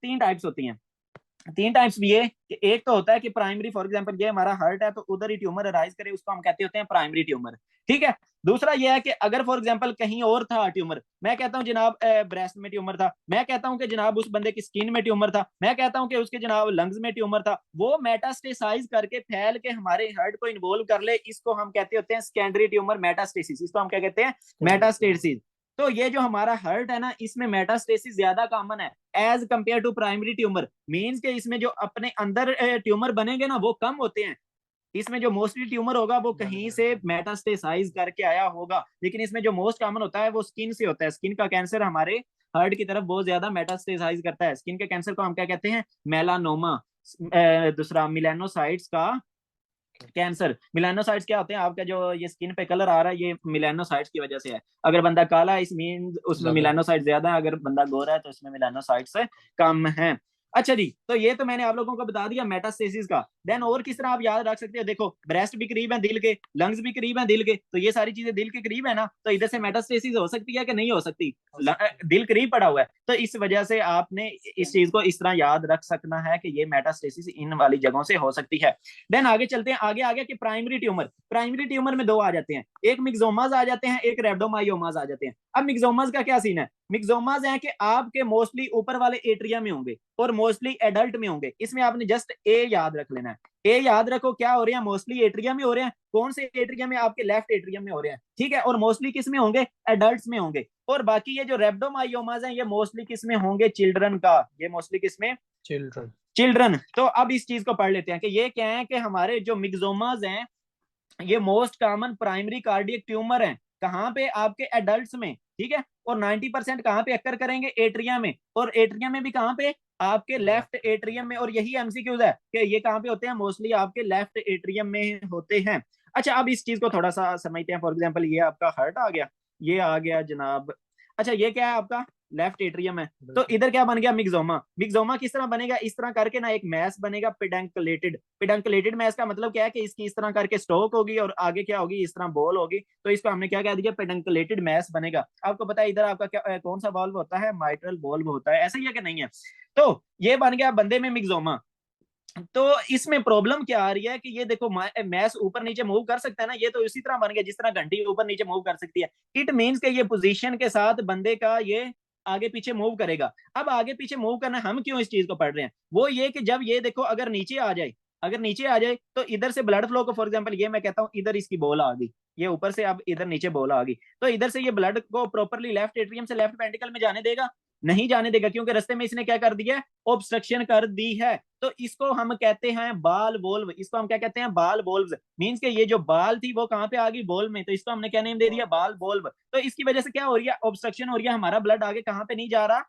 तीन टाइप्स होती हैं। तीन टाइप्स भी है कि एक तो होता है कि प्राइमरी, फॉर एग्जांपल ये हमारा हार्ट है तो उधर ही ट्यूमर अराइज करे, उसको हम कहते होते हैं प्राइमरी ट्यूमर। ठीक है। दूसरा ये है कि अगर फॉर एग्जांपल कहीं और था ट्यूमर, मैं कहता हूं जनाब ब्रेस्ट में ट्यूमर था, मैं कहता हूं कि जनाब उस बंदे की स्किन में ट्यूमर था, मैं कहता हूं कि उसके जनाब लंग्स में ट्यूमर था, वो मेटास्टेसाइज करके फैल के हमारे हार्ट को इन्वॉल्व कर ले, इसको हम कहते होते हैं सेकेंडरी ट्यूमर मेटास्टेसिस। इसको हम क्या कहते हैं? मेटास्टेसिस। तो ये जो हमारा हार्ट है ना, इसमें मेटास्टेसिस ज्यादा कॉमन है as compared to primary tumour. Means के इसमें जो अपने अंदर ट्यूमर बनेंगे ना वो कम होते हैं। इसमें जो मोस्टली ट्यूमर होगा वो कहीं से मेटास्टेसाइज करके आया होगा, लेकिन इसमें जो मोस्ट कॉमन होता है वो स्किन से होता है। स्किन का कैंसर हमारे हार्ट की तरफ बहुत ज्यादा मेटास्टेसाइज करता है। स्किन के कैंसर को हम क्या कहते हैं? मेलानोमा। दूसरा मिलेनोसाइट्स का कैंसर। मिलानोसाइट्स क्या होते हैं? आपका जो ये स्किन पे कलर आ रहा है ये मिलानोसाइट्स की वजह से है। अगर बंदा काला है इस मीन उसमें मिलानोसाइट्स ज्यादा है, अगर बंदा गोरा है तो इसमें मिलानोसाइट्स कम है। अच्छा जी, तो ये तो मैंने आप लोगों को बता दिया मेटास्टेसिस का। देन और किस तरह आप याद रख सकते हो? देखो ब्रेस्ट भी करीब है दिल के, लंग्स भी करीब है दिल के, तो ये सारी चीजें दिल के करीब है ना, तो इधर से मेटास्टेसिस हो सकती है कि नहीं हो सकती? दिल करीब पड़ा हुआ है, तो इस वजह से आपने इस चीज को इस तरह याद रख सकना है कि ये मेटास्टेसिस इन वाली जगहों से हो सकती है। देन आगे चलते हैं, आगे आगे कि प्राइमरी ट्यूमर। प्राइमरी ट्यूमर में दो आ जाते हैं, एक मिक्सोमाज आ जाते हैं, एक रेब्डोमायोमाज आ जाते हैं। अब मिक्सोमाज का क्या सीन है? मिक्सोमाज है कि आपके मोस्टली ऊपर वाले एट्रिया में होंगे और मोस्टली एडल्ट में होंगे। इसमें आपने जस्ट ए याद रख लेना है। ए याद रखो क्या हो रहे हैं? मोस्टली एट्रिया में हो रहे हैं। कौन से एट्रिया में? आपके लेफ्ट एट्रियम में हो रहे हैं। ठीक है। और मोस्टली किस में होंगे? एडल्ट्स में होंगे। और बाकी ये जो रेब्डोमायोमाज है ये मोस्टली किस में होंगे? चिल्ड्रन का। ये मोस्टली किस में? चिल्ड्रन। चिल्ड्रन। तो अब इस चीज को पढ़ लेते हैं कि ये क्या है कि हमारे जो मिक्सोमाज हैं ये most common primary cardiac tumour हैं। कहाँ पे? आपके एडल्ट्स में। ठीक है। और 90% कहाँ पे अक्कर करेंगे? एट्रिया में। और एट्रिया में भी कहाँ पे? आपके लेफ्ट एट्रियम में। और यही एमसीक्यूज है कि ये कहाँ पे होते हैं? मोस्टली आपके लेफ्ट एट्रियम में होते हैं। अच्छा, अब इस चीज को थोड़ा सा समझते हैं। फॉर एग्जाम्पल ये आपका हार्ट आ गया, ये आ गया जनाब। अच्छा, ये क्या है? आपका लेफ्ट एट्रियम है। तो इधर क्या बन गया? मिक्सोमा। मिक्सोमा किस तरह बनेगा? इस तरह करके ना एक मैस बनेगा पेडंकुलेटेड। पेडंकुलेटेड मैस का मतलब क्या है कि इसकी इस तरह करके स्टोक होगी और आगे क्या होगी? इस तरह बॉल होगी। तो इसको हमने क्या कह दिया? पेडंकुलेटेड मैस बनेगा। आपको पता है इधर आपका क्या कौन सा बॉल्व होता है? माइट्रल बॉल्व होता है। ऐसा ही है कि नहीं है? तो ये बन गया बंदे में मिक्सोमा। तो इसमें प्रॉब्लम क्या आ रही है कि ये देखो मैस ऊपर नीचे मूव कर सकता है ना, ये तो इसी तरह बन गया जिस तरह घंटी ऊपर नीचे मूव कर सकती है। इट मीन्स के ये पोजीशन के साथ बंदे का ये आगे पीछे मूव करेगा। अब आगे पीछे मूव करना, हम क्यों इस चीज को पढ़ रहे हैं? वो ये कि जब ये देखो अगर नीचे आ जाए, अगर नीचे आ जाए तो इधर से ब्लड फ्लो को, फॉर एग्जाम्पल ये मैं कहता हूं इधर इसकी बॉल आ गई, ये ऊपर से अब इधर नीचे बॉल आ गई, तो इधर से ये ब्लड को प्रॉपरली लेफ्ट एट्रियम से लेफ्ट वेंट्रिकल में जाने देगा? नहीं जाने देगा, क्योंकि रास्ते में इसने क्या कर दिया है? ऑब्स्ट्रक्शन कर दी है। तो इसको हम कहते हैं बाल वोल्व। इसको हम क्या कहते हैं? बाल वोल्व। मींस के ये जो बाल थी वो कहाँ पे आ गई? बॉल में। तो इसको हमने क्या नेम दे दिया? बाल वोल्व। तो इसकी वजह से क्या हो रही है? ऑब्स्ट्रक्शन हो रही है, हमारा ब्लड आगे कहाँ पे नहीं जा रहा?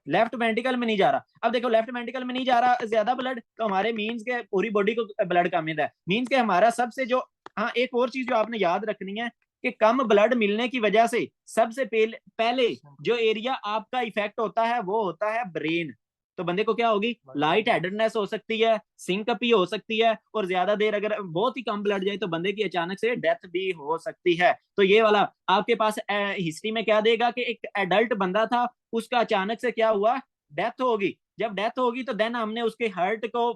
लेफ्ट वेंट्रिकल में नहीं जा रहा। अब देखो लेफ्ट वेंट्रिकल में नहीं जा रहा ज्यादा ब्लड, तो हमारे मीन्स के पूरी बॉडी को ब्लड कम मिल रहा है। मीन्स के हमारा सबसे जो, हाँ एक और चीज जो आपने याद रखनी है कि कम ब्लड मिलने की वजह से सबसे पहले जो एरिया आपका इफेक्ट होता है वो होता है ब्रेन। तो बंदे को क्या होगी? लाइट हेडेडनेस हो सकती है, सिंकपी हो सकती है, और ज्यादा देर अगर बहुत ही कम ब्लड जाए तो बंदे की अचानक से डेथ भी हो सकती है। तो ये वाला आपके पास हिस्ट्री में क्या देगा कि एक एडल्ट बंदा था, उसका अचानक से क्या हुआ? डेथ होगी। जब डेथ होगी तो देन हमने उसके हार्ट को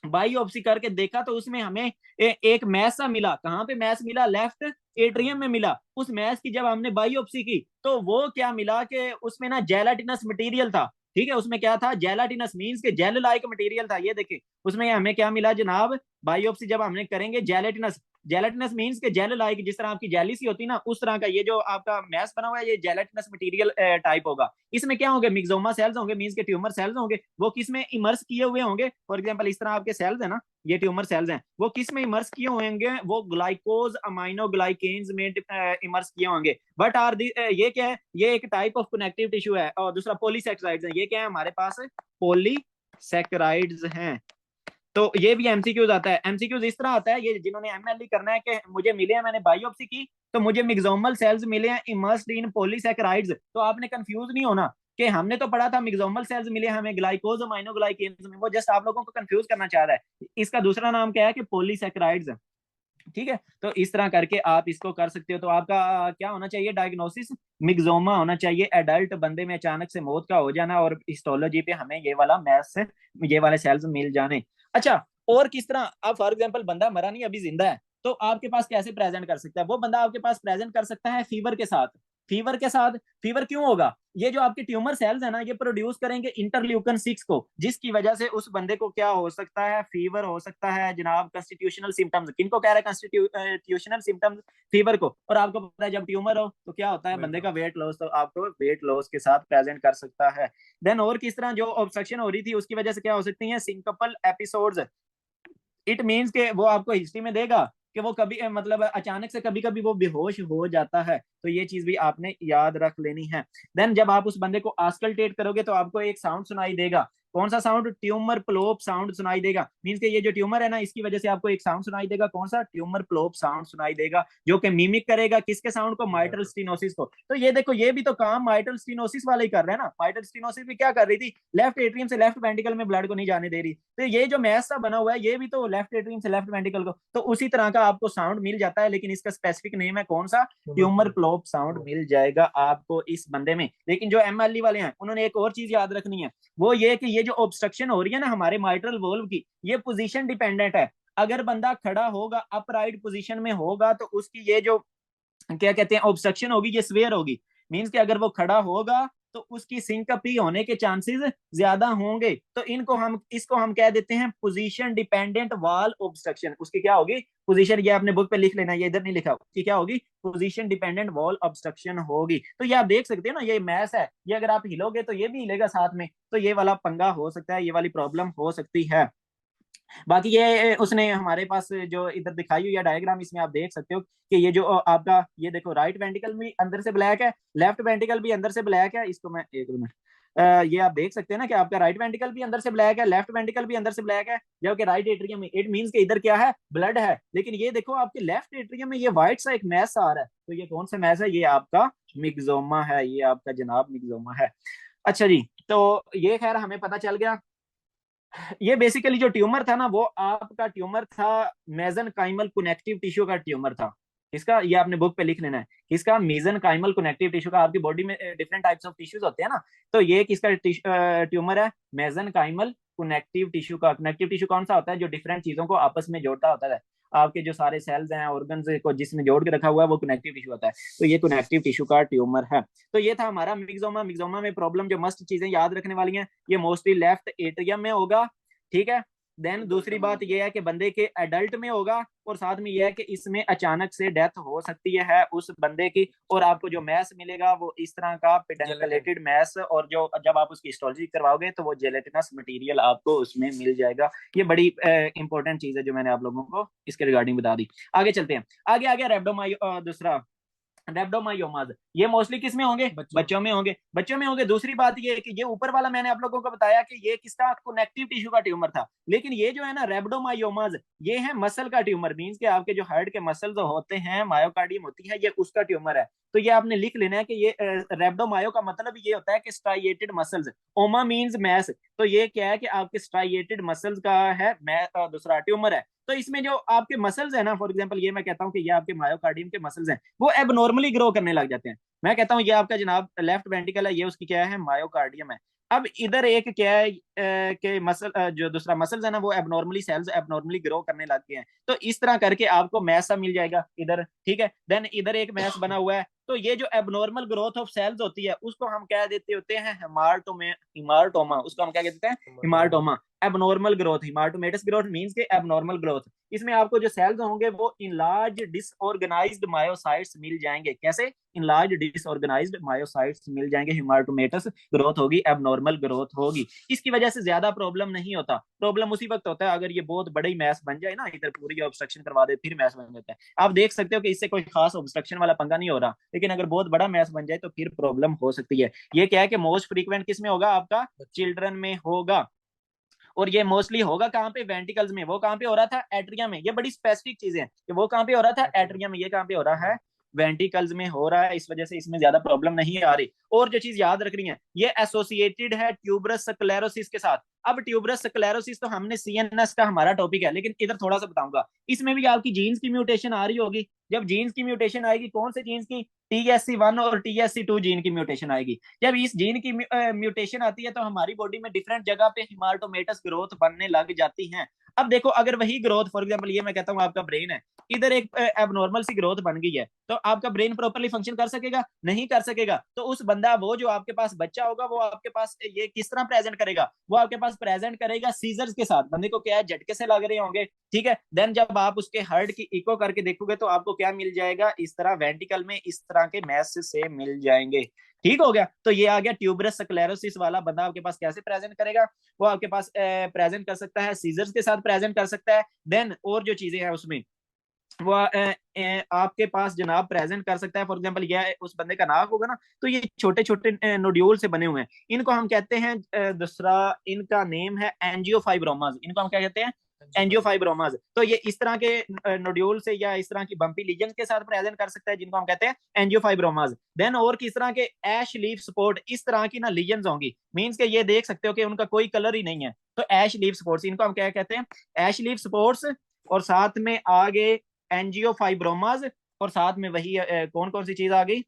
बायोप्सी करके देखा तो उसमें हमें एक मैस सा मिला। कहाँ पे मैस मिला? लेफ्ट एट्रियम में मिला। उस मैस की जब हमने बायोप्सी की तो वो क्या मिला कि उसमें ना जेलाटिनस मटेरियल था। ठीक है। उसमें क्या था? जेलाटिनस मीन्स के जेल लाइक मटेरियल था। ये देखिए उसमें हमें क्या मिला जनाब? बायोप्सी जब हमने करेंगे जेलेटिनस। जेलेटिनस मीन्स के जेल लाइक, जिस तरह आपकी जेली सी होती है ना उस तरह का ये जो आपका मैस बना हुआ है ये जेलेटिनस मटेरियल टाइप होगा। इसमें क्या होंगे? मिक्सोमा सेल्स होंगे, मीन्स के ट्यूमर सेल्स होंगे। वो किस में इमर्स किए हुए होंगे? फॉर एग्जाम्पल इस तरह आपके सेल्स है ना, ये ट्यूमर सेल्स हैं, वो किस में इमर्स किए होंगे? वो ग्लाइकोज अमाइनो ग्लाइकेन्स में इमर्स किए होंगे। बट आर ये क्या है? ये एक टाइप ऑफ कनेक्टिव टिश्यू है। और दूसरा पॉलीसेक्राइड्स है। ये क्या है हमारे पास? पॉलीसेक्राइड्स हैं। तो ये भी एमसीक्यूज आता है। एमसीक्यूज इस तरह आता है, ये जिन्होंने एमएलई करना है कि मुझे मिले हैं, मैंने बायोप्सी की तो मुझे मिक्सोमल सेल्स मिले हैं इमर्स्ड इन पॉलीसैकेराइड्स। तो आपने कंफ्यूज नहीं होना कि हमने तो पढ़ा था मिक्सोमल सेल्स मिले हमें ग्लाइकोज अमाइनो ग्लाइकेन्स में, वो जस्ट आप लोगों को कंफ्यूज करना चाह रहा है। इसका दूसरा नाम क्या है? कि पॉलीसैकेराइड्स। ठीक है, तो इस तरह करके आप इसको कर सकते हो। तो आपका क्या होना चाहिए डायग्नोसिस, मिक्सोमा होना चाहिए, एडल्ट बंदे में अचानक से मौत का हो जाना, और हिस्टोलॉजी पे हमें ये वाला मैस से ये वाले सेल्स मिल जाने। अच्छा, और किस तरह, अब फॉर एग्जांपल बंदा मरा नहीं अभी जिंदा है, तो आपके पास कैसे प्रेजेंट कर सकता है वो बंदा? आपके पास प्रेजेंट कर सकता है फीवर के साथ। फीवर के साथ, फीवर क्यों होगा? ये जो आपके ट्यूमर सेल्स है ना, ये प्रोड्यूस करेंगे इंटरल्यूकन 6 को, जिसकी वजह से उस बंदे को क्या हो सकता है, फीवर हो सकता है जनाब। कॉन्स्टिट्यूशनल सिम्टम्स किनको कह रहे हैं? कॉन्स्टिट्यूशनल सिम्टम्स फीवर को। और आपको पता है जब ट्यूमर हो तो क्या होता है बंदे का? Weight loss. तो आपको वेट लॉस के साथ प्रेजेंट कर सकता है। देन और किस तरह, जो ऑब्स्ट्रक्शन हो रही थी उसकी वजह से क्या हो सकती है? सिंकपल एपिसोड्स। इट मीन्स के वो आपको हिस्ट्री में देगा कि वो कभी मतलब अचानक से कभी कभी वो बेहोश हो जाता है। तो ये चीज भी आपने याद रख लेनी है। देन जब आप उस बंदे को आस्कल्टेट करोगे तो आपको एक साउंड सुनाई देगा। कौन सा साउंड? ट्यूमर प्लोप साउंड सुनाई देगा। मीन्स के ये जो ट्यूमर है ना, इसकी वजह से आपको एक साउंड सुनाई देगा। कौन सा? ट्यूमर प्लोप साउंड सुनाई देगा, जो कि मिमिक करेगा किसके साउंड को? माइटल स्टीनोसिस को। तो ये देखो, ये भी तो काम माइटल स्टीनोसिस वाले ही कर रहे हैं ना। माइटल स्टीनोसिस भी क्या कर रही थी? लेफ्ट एट्रियम से लेफ्ट वेंटिकल में ब्लड को नहीं जाने दे रही। तो ये जो मैस सा बना हुआ है, ये भी तो लेफ्ट एट्रियम से लेफ्ट वेंटिकल को, तो उसी तरह का आपको साउंड मिल जाता है। लेकिन इसका स्पेसिफिक नेम है कौन सा? ट्यूमर प्लोप साउंड मिल जाएगा आपको इस बंदे में। लेकिन जो एमएलई वाले हैं उन्होंने एक और चीज याद रखनी है, वो ये कि ये जो ऑब्स्ट्रक्शन हो रही है ना हमारे माइट्रल वोल्व की, ये पोजीशन डिपेंडेंट है। अगर बंदा खड़ा होगा, अपराइट पोजीशन में होगा, तो उसकी ये जो क्या कहते हैं ऑब्स्ट्रक्शन होगी, ये स्वेयर होगी। मींस कि अगर वो खड़ा होगा तो उसकी सिंकपी होने के चांसेस ज्यादा होंगे। तो इसको हम कह देते हैं पोजीशन डिपेंडेंट वॉल ऑब्स्ट्रक्शन। उसकी क्या होगी? पोजीशन, ये आपने बुक पे लिख लेना, ये इधर नहीं लिखा, उसकी क्या होगी? पोजीशन डिपेंडेंट वॉल ऑब्स्ट्रक्शन होगी। तो ये आप देख सकते हो ना, ये मैस है, ये अगर आप हिलोगे तो ये भी हिलेगा साथ में। तो ये वाला पंगा हो सकता है, ये वाली प्रॉब्लम हो सकती है। बाकी ये उसने हमारे पास जो इधर दिखाई हुई है डायग्राम, इसमें आप देख सकते हो कि ये जो आपका, ये देखो राइट वेंटिकल भी अंदर से ब्लैक है, लेफ्ट वेंटिकल भी अंदर से ब्लैक है। इसको मैं एक मिनट, ये आप देख सकते हैं ना कि आपका राइट वेंटिकल भी अंदर से ब्लैक है, लेफ्ट वेंटिकल भी अंदर से ब्लैक है। जबकि राइट एट्रियम में, इट मींस के इधर क्या है? ब्लड है। लेकिन ये देखो आपके लेफ्ट एट्रियम में ये व्हाइट सा एक मैस आ रहा है। तो ये कौन सा मैस है? ये आपका मिक्सोमा है, ये आपका जनाब मिक्सोमा है। अच्छा जी, तो ये खैर हमें पता चल गया। ये बेसिकली जो ट्यूमर था ना, वो आपका ट्यूमर था मेजन काइमल कनेक्टिव टिश्यू का ट्यूमर था। इसका, ये आपने बुक पे लिख लेना है, किसका? मेजन काइमल कनेक्टिव टिश्यू का। आपकी बॉडी में डिफरेंट टाइप्स ऑफ टिश्यूज होते हैं ना, तो ये किसका ट्यूमर है? मेजन काइमल कनेक्टिव टिश्यू का। कनेक्टिव टिश्यू कौन सा होता है? जो डिफरेंट चीजों को आपस में जोड़ता होता है। आपके जो सारे सेल्स हैं, ऑर्गन्स को जिसमें जोड़ के रखा हुआ है, वो कनेक्टिव टिश्यू होता है। तो ये कनेक्टिव टिश्यू का ट्यूमर है। तो ये था हमारा मिक्सोमा। मिक्सोमा में प्रॉब्लम, जो मस्ट चीजें याद रखने वाली हैं, ये मोस्टली लेफ्ट एट्रियम में होगा। ठीक है। देन दूसरी बात यह है कि बंदे के एडल्ट में होगा, और साथ में यह है कि इसमें अचानक से डेथ हो सकती है उस बंदे की। और आपको जो मैस मिलेगा वो इस तरह का पेडेंकुलेटेड मैस, और जो जब आप उसकी हिस्टोलॉजी करवाओगे तो वो जेलेटिनस मटेरियल आपको उसमें मिल जाएगा। ये बड़ी इंपॉर्टेंट चीज है जो मैंने आप लोगों को इसके रिगार्डिंग बता दी। आगे चलते हैं। आगे आगे रेब्डोमायो, दूसरा रेब्डोमायोमाज, ये मोस्टली किस में होंगे? बच्चों में होंगे। बच्चों में होंगे। दूसरी बात ये है कि ये ऊपर वाला मैंने आप लोगों को बताया कि ये किसका? कनेक्टिव टिश्यू का ट्यूमर था। लेकिन ये जो है ना रेब्डोमायोमाज, ये है मसल का ट्यूमर। मींस के आपके जो हार्ट के मसल जो होते हैं, मायोकार्डियम होती है, ये उसका ट्यूमर है। तो ये आपने लिख लेना है कि ये रेब्डोमायो का मतलब ये होता है कि स्ट्राइएटेड मसल्स। ओमा मींस मैस। तो ये क्या है कि आपके स्ट्राइएटेड मसल्स का है दूसरा ट्यूमर है। तो इसमें जो आपके मसल्स है ना, फॉर एग्जांपल ये मैं कहता हूँ कि ये आपके मायोकार्डियम के मसल्स हैं, वो एबनॉर्मली ग्रो करने लग जाते हैं। मैं कहता हूँ ये आपका जनाब लेफ्ट वेंटिकल है, ये उसकी क्या है? मायोकार्डियम है। अब इधर एक क्या है कि मसल, जो दूसरा मसल्स है ना, वो एबनॉर्मली सेल्स एबनॉर्मली ग्रो करने लग गए हैं। तो इस तरह करके आपको मैसा मिल जाएगा इधर। ठीक है। देन इधर एक मैस बना हुआ है। तो ये जो एबनॉर्मल ग्रोथ ऑफ सेल्स होती है, उसको हम कह देते होते हैं हिमार्टोमा। उसको हम क्या कहते हैं? हिमार्टोमा। एबनॉर्मल ग्रोथ, हिमार्टोमेटस ग्रोथ मींस के एबनॉर्मल ग्रोथ। इसमें आपको जो सेल्स होंगे वो इनलार्ज डिसऑर्गेनाइज्ड मायोसाइट्स मिल जाएंगे। कैसे? इनलार्ज डिसऑर्गेनाइज्ड मायोसाइट्स मिल जाएंगे। हिमार्टोमेटस ग्रोथ होगी, एबनॉर्मल ग्रोथ होगी। इसकी वजह से ज्यादा प्रॉब्लम नहीं होता। प्रॉब्लम उसी वक्त होता है अगर ये बहुत बड़ी मैस बन जाए ना, इधर पूरी ऑब्स्ट्रक्शन करवा दे, फिर मैस बन जाता है। आप देख सकते हो कि इससे कोई खास ऑब्स्ट्रक्शन वाला पंगा नहीं हो रहा, लेकिन अगर बहुत बड़ा मैस बन जाए तो फिर प्रॉब्लम हो सकती है। ये क्या है कि मोस्ट फ्रीक्वेंट किस में होगा? आपका चिल्ड्रन में होगा। और ये मोस्टली होगा कहाँ पे? वेंटिकल्स में। वो कहाँ पे हो रहा था? एट्रियम में। ये बड़ी स्पेसिफिक चीजें हैं कि वो कहाँ पे हो रहा था? एट्रियम में। ये कहाँ पे हो रहा है? वेंटिकल्स में हो रहा है, इस वजह से इसमें ज्यादा प्रॉब्लम नहीं आ रही। और जो चीज याद रखनी है, ये एसोसिएटेड है ट्यूबरस स्क्लेरोसिस के साथ। अब ट्यूबरस स्क्लेरोसिस तो हमने सीएनएस का हमारा टॉपिक है, लेकिन इधर थोड़ा सा बताऊंगा, इसमें भी आपकी जीन्स की म्यूटेशन आ रही होगी। जब जीन्स की म्यूटेशन आएगी, कौन से जीन्स की, TSC1 और TSC2 जीन की म्यूटेशन आएगी। जब इस जीन की म्यूटेशन आती है तो हमारी बॉडी में डिफरेंट जगह पे हिमाटोमेटस ग्रोथ बनने लग जाती हैं। अब देखो, अगर वही ग्रोथ, फॉर एग्जांपल ये मैं कहता हूँ आपका ब्रेन है, इधर एक एबनॉर्मल सी ग्रोथ बन गई है, तो आपका ब्रेन प्रॉपरली फंक्शन कर सकेगा? नहीं कर सकेगा। तो उस बंदा, वो जो आपके पास बच्चा होगा, वो आपके पास ये किस तरह प्रेजेंट करेगा? वो आपके पास प्रेजेंट करेगा सीजर्स के साथ। बंदे को क्या है, झटके से लग रहे होंगे, ठीक है। देन जब आप उसके हार्ट की इको करके देखोगे तो आपको क्या मिल जाएगा, इस तरह वेंटिकल में इस तरह के मैस से मिल जाएंगे। ठीक हो गया। तो ये आ गया ट्यूबरस स्क्लेरोसिस वाला बंदा आपके पास कैसे प्रेजेंट करेगा। वो आपके पास प्रेजेंट कर सकता है सीजर्स के साथ प्रेजेंट कर सकता है। देन और जो चीजें हैं उसमें वो आपके पास जनाब प्रेजेंट कर सकता है। फॉर एग्जांपल ये उस बंदे का नाक होगा ना, तो ये छोटे छोटे नोड्यूल से बने हुए हैं, इनको हम कहते हैं दूसरा इनका नेम है एंजियोफाइब्रोमास। इनको हम क्या कहते हैं, एंजियोफाइब्रोमास। तो ये इस तरह के नोड्यूल से या इस तरह की बम्पी लीजन के साथ प्रेजेंट कर सकता है, जिनको हम कहते हैं एंजियोफाइब्रोमास। देन और किस तरह के ऐश लीफ स्पॉट, इस तरह की ना लीजन होंगी, मीन्स के ये देख सकते हो कि उनका कोई कलर ही नहीं है, तो ऐश लीफ स्पॉट्स, इनको हम क्या कहते हैं, ऐश लीफ स्पॉट्स। और साथ में आगे एंजियोफाइब्रोमास, और साथ में वही कौन कौन सी चीज आ गई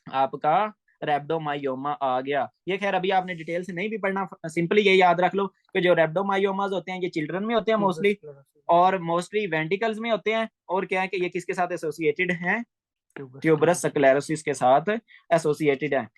आपका, रेब्डोमाइयोमा आ गया। ये खैर अभी आपने डिटेल से नहीं भी पढ़ना, सिंपली ये याद रख लो कि जो रेब्डोमाइयोमास होते हैं ये चिल्ड्रन में होते हैं मोस्टली, और मोस्टली वेंटिकल्स में होते हैं। और क्या है कि ये किसके साथ एसोसिएटेड हैं, ट्यूबरस स्क्लेरोसिस के साथ एसोसिएटेड है।